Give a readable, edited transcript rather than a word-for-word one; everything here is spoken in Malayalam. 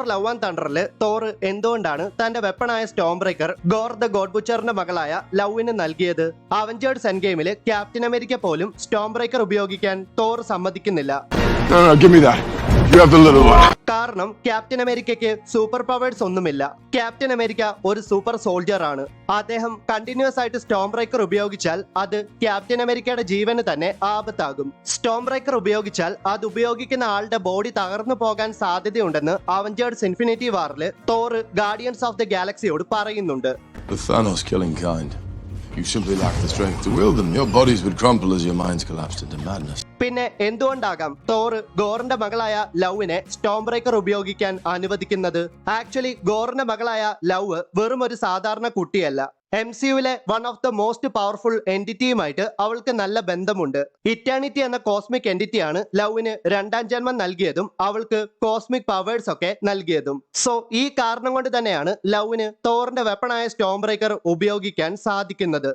തോർ ലവ് ആൻഡ് തണ്ടറില് തോർ എന്തുകൊണ്ടാണ് തന്റെ വെപ്പണായ storm breaker gorr the god ബുച്ചറിന്റെ മകളായ ലവിന് നൽകിയത്? അവഞ്ചേഴ്സ് എൻഡ് ഗെയിമില് ക്യാപ്റ്റൻ അമേരിക്ക പോലും സ്റ്റോം ബ്രേക്കർ ഉപയോഗിക്കാൻ തോർ സമ്മതിക്കുന്നില്ല. കാരണം ക്യാപ്റ്റൻ അമേരിക്കയ്ക്ക് സൂപ്പർ പവേഴ്സ് ഒന്നുമില്ല. ക്യാപ്റ്റൻ അമേരിക്ക ഒരു സൂപ്പർ സോൾജർ ആണ്. അദ്ദേഹം കണ്ടിന്യൂസ് ആയിട്ട് സ്റ്റോം ബ്രേക്കർ ഉപയോഗിച്ചാൽ അത് ക്യാപ്റ്റൻ അമേരിക്കയുടെ ജീവന് തന്നെ ആപത്താകും. സ്റ്റോം ബ്രേക്കർ ഉപയോഗിച്ചാൽ അത് ഉപയോഗിക്കുന്ന ആളുടെ ബോഡി തകർന്നു പോകാൻ സാധ്യതയുണ്ടെന്ന് അവഞ്ചേഴ്സ് ഇൻഫിനിറ്റി വാറിൽ തോർ ഗാർഡിയൻസ് ഓഫ് ദ ഗാലക്സിയോട് പറയുന്നുണ്ട്. You simply lack the strength to wield them. Your bodies would crumple as your minds collapsed into madness. പിന്നെ എന്തുകൊണ്ടാകാം തോർ ഗോറിന്റെ മകളായ ലവിനെ സ്റ്റോം ബ്രേക്കർ ഉപയോഗിക്കാൻ അനുവദിക്കുന്നത്? ആക്ച്വലി ഗോറിന്റെ മകളായ ലവ് വെറും ഒരു സാധാരണ കുട്ടിയല്ല. MCUവിലെ one of the most powerful എൻറ്റിറ്റിയുമായിട്ട് അവൾക്ക് നല്ല ബന്ധമുണ്ട്. ഇറ്റേണിറ്റി എന്ന കോസ്മിക് എൻറ്റിറ്റിയാണ് ലവിന് രണ്ടാം ജന്മം നൽകിയതും അവൾക്ക് കോസ്മിക് പവേഴ്സ് ഒക്കെ നൽകിയതും. സോ ഈ കാരണം കൊണ്ട് തന്നെയാണ് ലവിന് തോറിന്റെ വെപ്പണായ സ്റ്റോം ബ്രേക്കർ ഉപയോഗിക്കാൻ സാധിക്കുന്നത്.